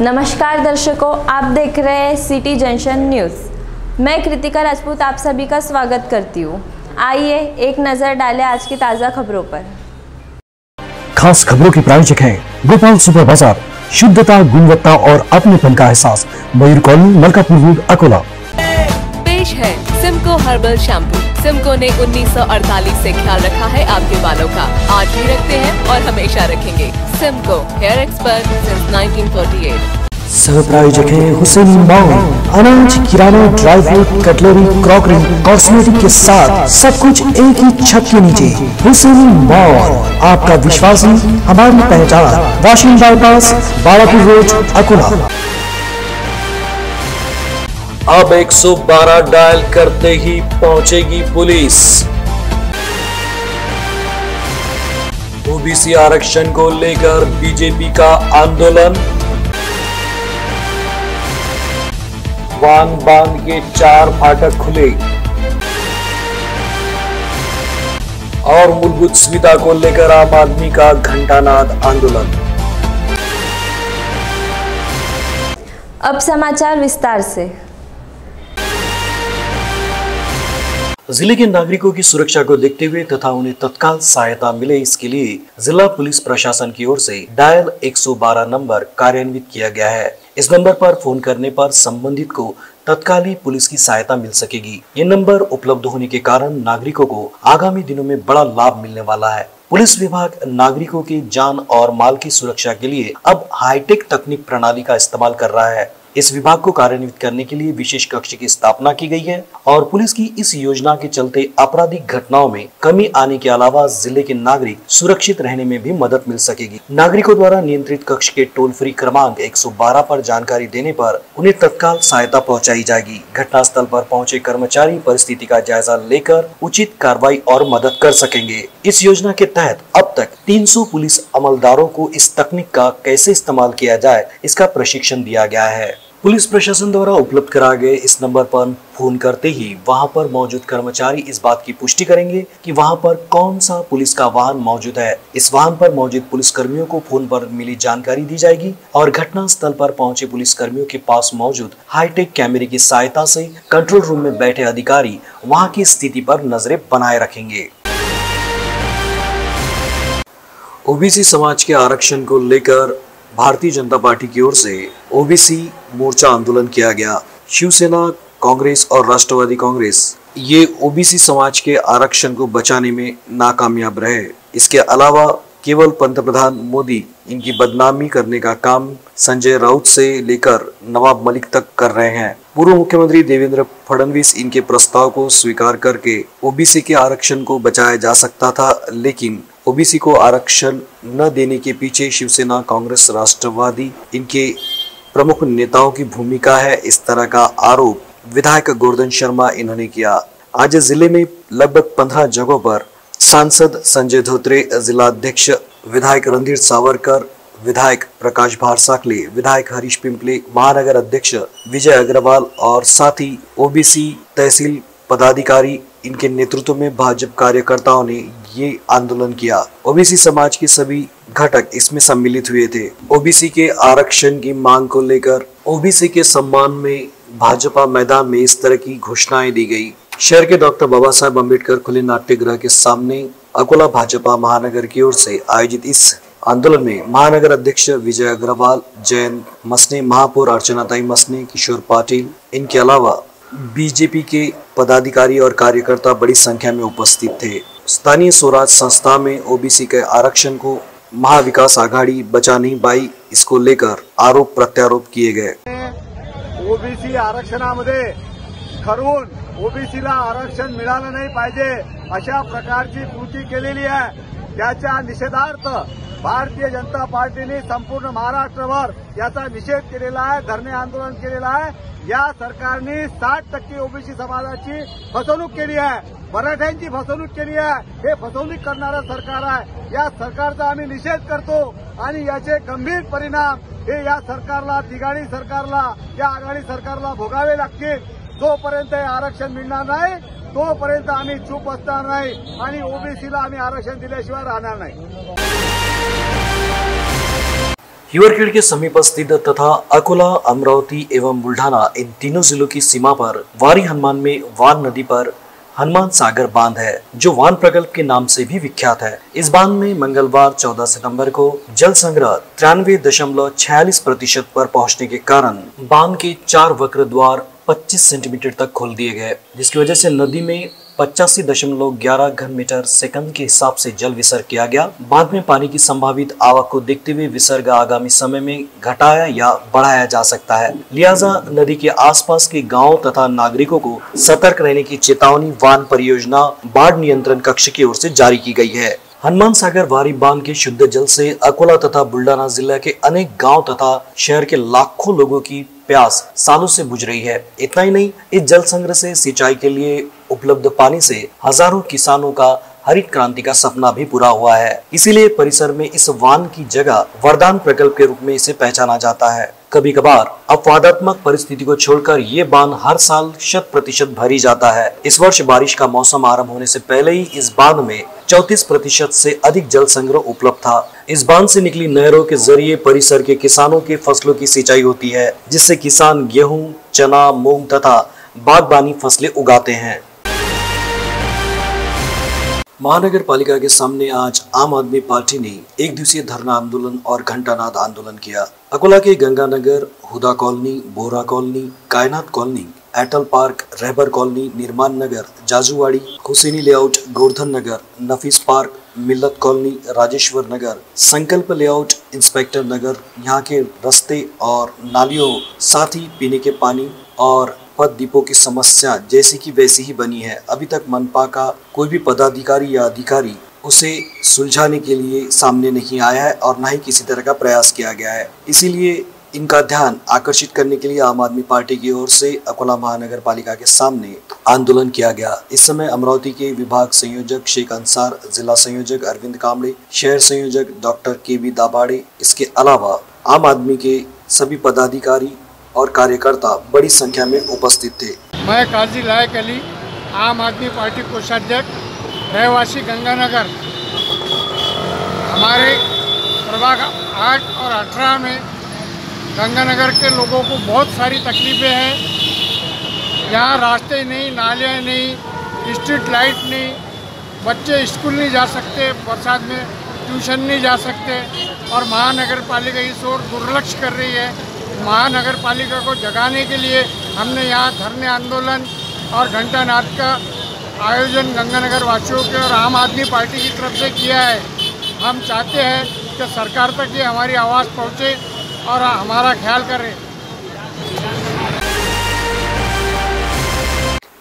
नमस्कार दर्शकों, आप देख रहे हैं सिटी जंक्शन न्यूज़। मैं कृतिका राजपूत आप सभी का स्वागत करती हूँ। आइए एक नज़र डालें आज की ताज़ा खबरों पर। खास खबरों के प्रायोजक हैं गोपाल सुपर बाजार, शुद्धता, गुणवत्ता और अपनेपन का एहसास, मयूर कॉलोनी, मलकापुर रोड, अकोला। पेश है सिमको हर्बल शैम्पू। सिमको ने 1948 से ख्याल रखा है आपके बालों का, आज भी रखते हैं और हमेशा रखेंगे। Simco hair expert since 1948। सह प्रायोजक है हुसैनी मॉल, अनाज, किराना, dry fruit, cutlery, crockery, cosmetic के साथ सब कुछ एक ही छत के नीचे। हुसैनी मॉल, आपका विश्वास ही हमारी पहचान। Washing bypass, Balapur road, Akola. अब 112 डायल करते ही पहुंचेगी पुलिस। ओबीसी आरक्षण को लेकर बीजेपी का आंदोलन। वान बांध के 4 फाटक खुले और मूलभूत सुविधा को लेकर आम आदमी का घंटानाद आंदोलन। अब समाचार विस्तार से। जिले के नागरिकों की सुरक्षा को देखते हुए तथा उन्हें तत्काल सहायता मिले, इसके लिए जिला पुलिस प्रशासन की ओर से डायल 112 नंबर कार्यान्वित किया गया है। इस नंबर पर फोन करने पर संबंधित को तत्काल ही पुलिस की सहायता मिल सकेगी। ये नंबर उपलब्ध होने के कारण नागरिकों को आगामी दिनों में बड़ा लाभ मिलने वाला है। पुलिस विभाग नागरिकों की जान और माल की सुरक्षा के लिए अब हाईटेक तकनीक प्रणाली का इस्तेमाल कर रहा है। इस विभाग को कार्यान्वित करने के लिए विशेष कक्ष की स्थापना की गई है और पुलिस की इस योजना के चलते आपराधिक घटनाओं में कमी आने के अलावा जिले के नागरिक सुरक्षित रहने में भी मदद मिल सकेगी। नागरिकों द्वारा नियंत्रित कक्ष के टोल फ्री क्रमांक 112 पर जानकारी देने पर उन्हें तत्काल सहायता पहुंचाई जाएगी। घटनास्थल पर पहुंचे कर्मचारी परिस्थिति का जायजा लेकर उचित कार्रवाई और मदद कर सकेंगे। इस योजना के तहत अब तक 300 पुलिस अमलदारों को इस तकनीक का कैसे इस्तेमाल किया जाए, इसका प्रशिक्षण दिया गया है। पुलिस प्रशासन द्वारा उपलब्ध कराए गए इस नंबर पर फोन करते ही वहां पर मौजूद कर्मचारी इस बात की पुष्टि करेंगे कि वहां पर कौन सा पुलिस का वाहन मौजूद है। इस वाहन पर मौजूद पुलिस कर्मियों को फोन पर मिली जानकारी दी जाएगी और घटना स्थल पर पहुंचे पुलिस कर्मियों के पास मौजूद हाईटेक कैमरे की सहायता से कंट्रोल रूम में बैठे अधिकारी वहां की स्थिति पर नजरें बनाए रखेंगे। ओबीसी समाज के आरक्षण को लेकर भारतीय जनता पार्टी की ओर से ओबीसी मोर्चा आंदोलन किया गया। शिवसेना, कांग्रेस और राष्ट्रवादी कांग्रेस ये ओबीसी समाज के आरक्षण को बचाने में नाकामयाब रहे। इसके अलावा केवल पंतप्रधान मोदी इनकी बदनामी करने का काम संजय राउत से लेकर नवाब मलिक तक कर रहे हैं। पूर्व मुख्यमंत्री देवेंद्र फडणवीस इनके प्रस्ताव को स्वीकार करके ओबीसी के आरक्षण को बचाया जा सकता था, लेकिन ओबीसी को आरक्षण न देने के पीछे शिवसेना, कांग्रेस, राष्ट्रवादी इनके प्रमुख नेताओं की भूमिका है। इस तरह का आरोप विधायक गोवर्धन शर्मा इन्होंने किया। आज जिले में लगभग 15 जगहों पर सांसद संजय धोत्रे, जिला अध्यक्ष विधायक रणधीर सावरकर, विधायक प्रकाश भारसाकले, विधायक हरीश पिंपले, महानगर अध्यक्ष विजय अग्रवाल और साथ ही ओबीसी तहसील पदाधिकारी इनके नेतृत्व में भाजपा कार्यकर्ताओं ने ये आंदोलन किया। ओबीसी समाज के सभी घटक इसमें सम्मिलित हुए थे। ओबीसी के आरक्षण की मांग को लेकर ओबीसी के सम्मान में भाजपा मैदान में इस तरह की घोषणाएं दी गई। शहर के डॉक्टर बाबा साहेब अम्बेडकर खुले नाट्यगृह के सामने अकोला भाजपा महानगर की ओर से आयोजित इस आंदोलन में महानगर अध्यक्ष विजय अग्रवाल, जयंत मसने, महापौर अर्चनाताई मसने, किशोर पाटिल, इनके अलावा बीजेपी के पदाधिकारी और कार्यकर्ता बड़ी संख्या में उपस्थित थे। स्थानीय स्वराज संस्था में ओबीसी के आरक्षण को महाविकास आघाड़ी बचा नहीं पाई, इसको लेकर आरोप प्रत्यारोप किए गए। ओबीसी आरक्षणामध्ये ठरवून ओबीसीला आरक्षण मिळालं नाही पाहिजे अशा प्रकारची कृती केलेली आहे। त्याच्या निषेधार्थ भारतीय जनता पार्टीने संपूर्ण महाराष्ट्रभर याचा निषेध केलेला आहे, धरणे आंदोलन केलेलं आहे। या सरकारने 60% ओबीसी समाजाची फसवणूक केली आहे, मराठ्यांची फसवणूक केली आहे। हे फसवणूक करणारं सरकार आहे। या सरकारचा आम्ही निषेध करतो आणि याचे गंभीर परिणाम हे या सरकारला, तिघाणी सरकारला, या आघाडी सरकारला भोगावे लागतील। जोपर्यंत हे आरक्षण मिळणार नाही तोपर्यंत आम्ही चूप असणार नाही आणि ओबीसीला आम्ही आरक्षण दिल्याशिवाय राहणार नाही। हिवरखेड़ के समीप स्थित तथा अकोला, अमरावती एवं बुल्ढाना इन तीनों जिलों की सीमा पर वारी हनुमान में वान नदी पर हनुमान सागर बांध है, जो वान प्रकल्प के नाम से भी विख्यात है। इस बांध में मंगलवार 14 सितंबर को जल संग्रह 93.46% पर पहुंचने के कारण बांध के 4 वक्र द्वार 25 सेंटीमीटर तक खोल दिए गए, जिसकी वजह से नदी में 85.11 घन मीटर सेकंड के हिसाब से जल विसर्ग किया गया। बांध में पानी की संभावित आवक को देखते हुए विसर्ग आगामी समय में घटाया या बढ़ाया जा सकता है। लिहाजा नदी के आसपास के गांवों तथा नागरिकों को सतर्क रहने की चेतावनी वान परियोजना बाढ़ नियंत्रण कक्ष की ओर से जारी की गई है। हनुमान सागर वारी बांध के शुद्ध जल से अकोला तथा बुल्ढाना जिला के अनेक गांव तथा शहर के लाखों लोगों की प्यास सालों से बुझ रही है। इतना ही नहीं, इस जल संग्रह से सिंचाई के लिए उपलब्ध पानी से हजारों किसानों का हरित क्रांति का सपना भी पूरा हुआ है। इसीलिए परिसर में इस वान की जगह वरदान प्रकल्प के रूप में इसे पहचाना जाता है। कभी कभार अपवादात्मक परिस्थिति को छोड़कर ये बांध हर साल 100% भरी जाता है। इस वर्ष बारिश का मौसम आरंभ होने से पहले ही इस बांध में 34% से अधिक जल संग्रह उपलब्ध था। इस बांध से निकली नहरों के जरिए परिसर के किसानों के फसलों की सिंचाई होती है, जिससे किसान गेहूं, चना, मूंग तथा बागबानी फसलें उगाते हैं। महानगर पालिका के सामने आज आम आदमी पार्टी ने एक दिवसीय धरना आंदोलन और घंटानाद आंदोलन किया। अकोला के गंगानगर, हुदा कॉलोनी, बोरा कॉलोनी, कायनात कॉलोनी, एटल पार्क, रहबर कॉलोनी, निर्माण नगर, जाजूवाड़ी, हुसैनी लेआउट, गोवर्धन नगर, नफीस पार्क, मिल्लत कॉलोनी, राजेश्वर नगर, संकल्प लेआउट, इंस्पेक्टर नगर, यहाँ के रास्ते और नालियों, साथ ही पीने के पानी और पथ डिपो की समस्या जैसी की वैसी ही बनी है। अभी तक मनपा का कोई भी पदाधिकारी या अधिकारी उसे सुलझाने के लिए सामने नहीं आया है और न ही किसी तरह का प्रयास किया गया है। इसीलिए इनका ध्यान आकर्षित करने के लिए आम आदमी पार्टी की ओर से अकोला महानगर पालिका के सामने आंदोलन किया गया। इस समय अमरावती के विभाग संयोजक शेख अंसार, जिला संयोजक अरविंद कामड़े, शहर संयोजक डॉक्टर केबी दाबाड़े, इसके अलावा आम आदमी के सभी पदाधिकारी और कार्यकर्ता बड़ी संख्या में उपस्थित थे। मैं काजी लायक अली, आम आदमी पार्टी कोषाध्यक्ष, रहवासी गंगानगर। हमारे प्रभाग 8 और 18 में गंगानगर के लोगों को बहुत सारी तकलीफ़ें हैं। यहाँ रास्ते नहीं, नालियाँ नहीं, स्ट्रीट लाइट नहीं, बच्चे स्कूल नहीं जा सकते, बरसात में ट्यूशन नहीं जा सकते और महानगर पालिका इस ओर दुर्लक्ष्य कर रही है। महानगर पालिका को जगाने के लिए हमने यहाँ धरने आंदोलन और घंटानाद का आयोजन गंगानगर वासियों के और आम आदमी पार्टी की तरफ से किया है। हम चाहते हैं कि सरकार तक ये हमारी आवाज़ पहुँचे और हमारा ख्याल करें।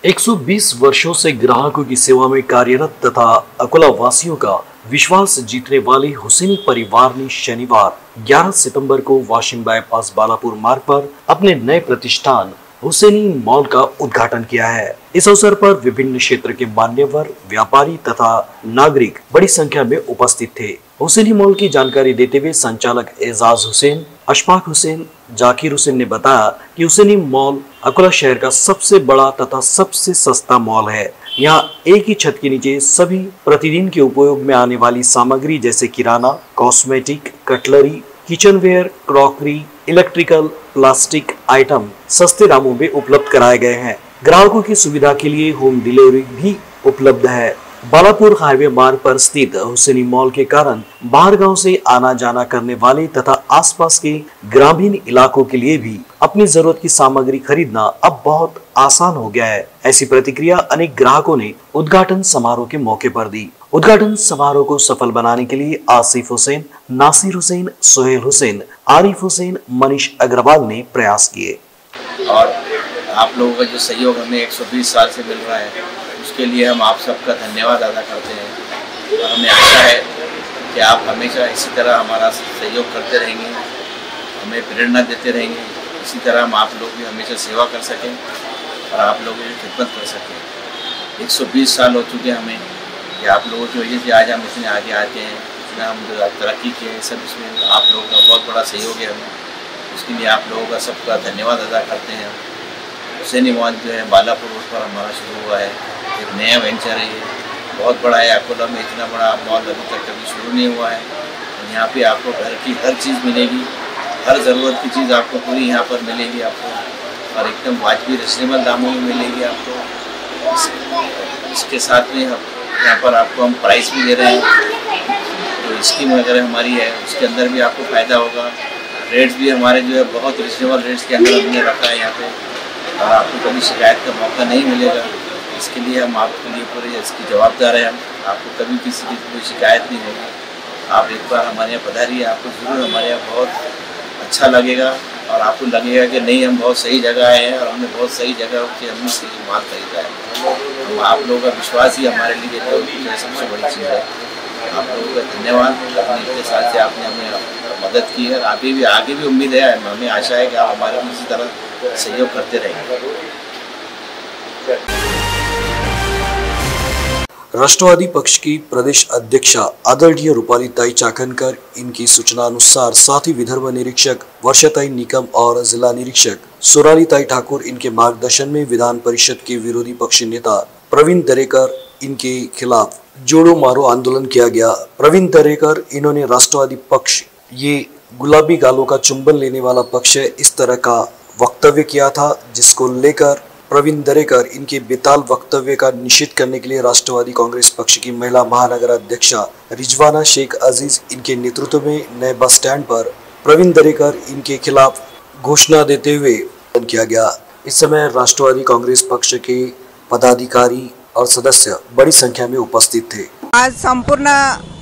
120 वर्षों से ग्राहकों की सेवा में कार्यरत तथा अकोला वासियों का विश्वास जीतने वाले हुसैनी परिवार ने शनिवार 11 सितंबर को वाशिम बाईपास बालापुर मार्ग पर अपने नए प्रतिष्ठान हुसैनी मॉल का उद्घाटन किया है। इस अवसर पर विभिन्न क्षेत्र के मान्यवर, व्यापारी तथा नागरिक बड़ी संख्या में उपस्थित थे। हुसैनी मॉल की जानकारी देते हुए संचालक एजाज हुसैन, अशफाक हुसैन, जाकिर हुसैन ने बताया कि हुसैनी मॉल अकोला शहर का सबसे बड़ा तथा सबसे सस्ता मॉल है। यहाँ एक ही छत के नीचे सभी प्रतिदिन के उपयोग में आने वाली सामग्री जैसे किराना, cosmetic, cutlery, kitchenware, crockery, electrical, plastic item सस्ते दामों में उपलब्ध कराए गए हैं। ग्राहकों की सुविधा के लिए होम डिलीवरी भी उपलब्ध है। बालापुर हाईवे मार्ग पर स्थित हुसैनी मॉल के कारण बाहर गांव से आना जाना करने वाले तथा आसपास के ग्रामीण इलाकों के लिए भी अपनी जरूरत की सामग्री खरीदना अब बहुत आसान हो गया है। ऐसी प्रतिक्रिया अनेक ग्राहकों ने उद्घाटन समारोह के मौके पर दी। उद्घाटन समारोह को सफल बनाने के लिए आसिफ हुसैन, नासिर हुसैन, सोहेल हुसैन, आरिफ हुसैन, मनीष अग्रवाल ने प्रयास किए। और आप लोगों का जो सहयोग हमें 120 साल से मिल रहा है, उसके लिए हम आप सबका धन्यवाद अदा करते हैं और हमें आशा है कि आप हमेशा इसी तरह हमारा सहयोग करते रहेंगे, हमें प्रेरणा देते रहेंगे। इसी तरह हम आप लोग भी हमेशा सेवा कर सकें और आप लोगों की खिदमत कर सकें। 120 साल हो चुके हमें कि आप लोगों की वजह से आज हम इतने आगे आते हैं, इतना हम तरक्की किए हैं। सब इसमें आप लोगों का बहुत बड़ा सहयोग है हमें, उसके लिए आप लोगों का सबका धन्यवाद अदा करते हैं। हुसैनी मॉल जो है बालापुर रोड पर हमारा शुरू हुआ है, एक नया वेंचर है, ये बहुत बड़ा है। अकोला में इतना बड़ा मॉल अभी तक कभी शुरू नहीं हुआ है। यहाँ पे आपको घर की हर चीज़ मिलेगी। हर ज़रूरत की चीज़ आपको पूरी यहाँ पर मिलेगी आपको, और एकदम वाजबी रिजनेबल दामों में मिलेगी आपको। इसके साथ में यहाँ पर आपको हम प्राइस भी दे रहे हैं, जो स्कीम वगैरह हमारी है उसके अंदर भी आपको फ़ायदा होगा। रेट्स भी हमारे जो है बहुत रिजनेबल रेट्स के अंदर हमने रखा है यहाँ पे, और आपको कभी शिकायत का मौका नहीं मिलेगा। इसके लिए हम आपके लिए पूरे इसकी जवाबदार है, आपको कभी किसी की कोई शिकायत नहीं होगी। आप एक बार हमारे यहाँ पधारिए, आपको ज़रूर हमारे यहाँ बहुत अच्छा लगेगा, और आपको लगेगा कि नहीं हम बहुत सही जगह आए हैं और हमने बहुत सही जगह के हमने सही माल खरीदा है। हम आप लोगों का विश्वास ही हमारे लिए जो है सबसे बड़ी चीज़ है। आप लोगों का धन्यवाद, अपने इतने साल से आपने हमें मदद की है, आगे भी उम्मीद है, हमें आशा है कि आप हमारे इसी तरह सहयोग करते रहेंगे। राष्ट्रवादी पक्ष की प्रदेश अध्यक्षा आदरणीय रूपालीताई चाकणकर इनकी सूचना अनुसार, साथ ही विदर्भ निरीक्षक वर्षाताई निकम और जिला निरीक्षक सोनालीताई ठाकुर इनके मार्गदर्शन में विधान परिषद के विरोधी पक्षी नेता प्रवीण दरेकर इनके खिलाफ जोड़ो मारो आंदोलन किया गया। प्रवीण दरेकर इन्होंने राष्ट्रवादी पक्ष ये गुलाबी गालों का चुंबन लेने वाला पक्ष है, इस तरह का वक्तव्य किया था, जिसको लेकर प्रवीण दरेकर इनके बेताल वक्तव्य का निषेध करने के लिए राष्ट्रवादी कांग्रेस पक्ष की महिला महानगर अध्यक्षा रिजवाना शेख अजीज इनके नेतृत्व में नए बस स्टैंड पर प्रवीण दरेकर इनके खिलाफ घोषणा देते हुए किया गया। इस समय राष्ट्रवादी कांग्रेस पक्ष के पदाधिकारी और सदस्य बड़ी संख्या में उपस्थित थे। आज संपूर्ण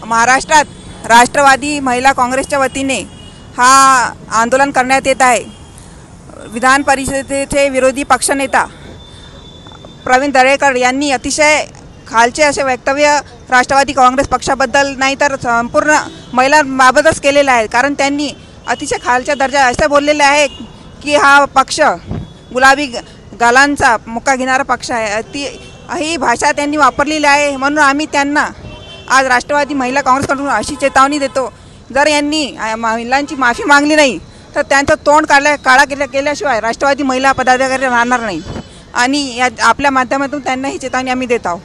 महाराष्ट्रात राष्ट्रवादी महिला काँग्रेसच्या वतीने हा आंदोलन करण्यात येत आहे। विधान परिषदेचे विरोधी पक्षनेता प्रवीण दरेकर यांनी अतिशय खालचे असे वक्तव्य राष्ट्रवादी काँग्रेस पक्षाबद्दल नाही तर संपूर्ण महिलांबाबतच केलेले आहे। कारण त्यांनी अतिशय खालच्या दर्जा असे बोललेले आहे की हा पक्ष गुलाबी गालांचा मुक्का घेणारा पक्ष आहे। ही भाषा त्यांनी वापरलेली आहे। म्हणून आम्ही त्यांना आज राष्ट्रवादी महिला काँग्रेसकडून अशी चेतावणी देतो, जर यांनी महिलांची माफी मागली नाही तर त्यांचं तोंड काळा केल्याशिवाय राष्ट्रवादी महिला पदाधिकारी राहणार नाही। आणि या आपल्या माध्यमातून त्यांना ही चेतावणी आम्ही देत आहोत।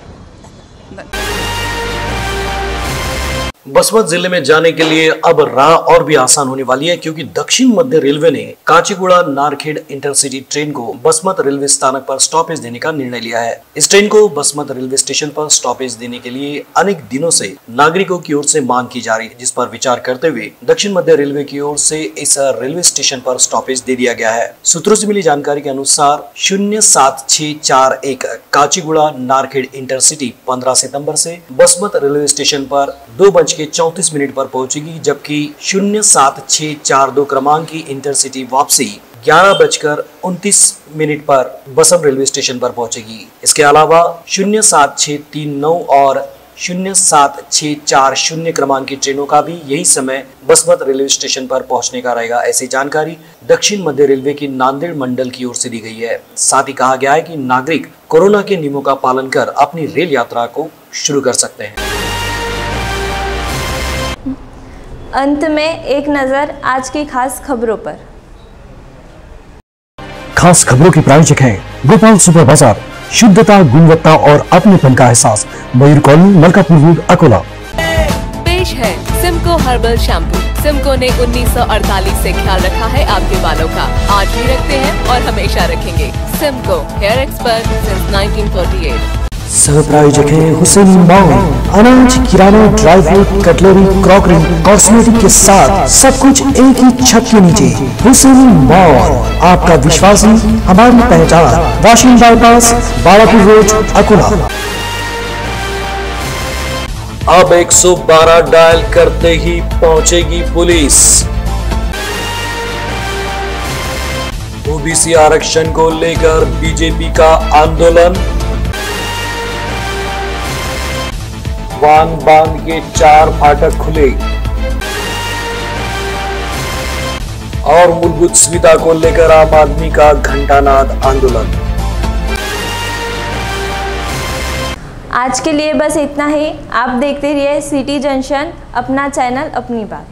बसमत जिले में जाने के लिए अब राह और भी आसान होने वाली है, क्योंकि दक्षिण मध्य रेलवे ने काचीगुड़ा नारखेड़ इंटरसिटी ट्रेन को बसमत रेलवे स्थानक पर स्टॉपेज देने का निर्णय लिया है। इस ट्रेन को बसमत रेलवे स्टेशन पर स्टॉपेज देने के लिए अनेक दिनों से नागरिकों की ओर से मांग की जा रही है, जिस पर विचार करते हुए दक्षिण मध्य रेलवे की ओर से इस रेलवे स्टेशन पर स्टॉपेज दे दिया गया है। सूत्रों से मिली जानकारी के अनुसार 07641 काचीगुड़ा नारखेड़ इंटरसिटी 15 सितंबर से बसमत रेलवे स्टेशन पर 2:34 पर पहुंचेगी, जबकि 07642 क्रमांक की इंटरसिटी वापसी 11:29 पर बसम रेलवे स्टेशन पर पहुंचेगी। इसके अलावा 07639 और 07640 क्रमांक की ट्रेनों का भी यही समय बसमत रेलवे स्टेशन पर पहुंचने का रहेगा। ऐसी जानकारी दक्षिण मध्य रेलवे की नांदेड़ मंडल की ओर से दी गई है। साथ ही कहा गया है कि नागरिक कोरोना के नियमों का पालन कर अपनी रेल यात्रा को शुरू कर सकते हैं। अंत में एक नजर आज की खास खबरों पर। खास खबरों के प्रायोजक हैं गोपाल सुपर बाजार, शुद्धता, गुणवत्ता और अपनेपन का एहसास, मयूर कॉलोनी, मलकापुर रोड, अकोला। पेश है सिमको हर्बल शैम्पू। सिमको ने 1948 से ख्याल रखा है आपके बालों का, आज भी रखते हैं और हमेशा रखेंगे। Simco, hair expert since 1948। सह प्रायोजक है हुसैन मॉल, अनाज, किराना, dry fruit, cutlery, crockery, cosmetic के साथ सब कुछ एक ही छत के नीचे। हुसैन मॉल, आपका विश्वास ही हमारी पहचान। Washing bypass, Balapur road, Akola. अब 112 डायल करते ही पहुंचेगी पुलिस। ओबीसी आरक्षण को लेकर बीजेपी का आंदोलन, वान बांध के 4 फाटक खुले और मूलभूत सुविधा को लेकर आम आदमी का घंटानाद आंदोलन। आज के लिए बस इतना ही। आप देखते रहिए सिटी जंक्शन, अपना चैनल, अपनी बात।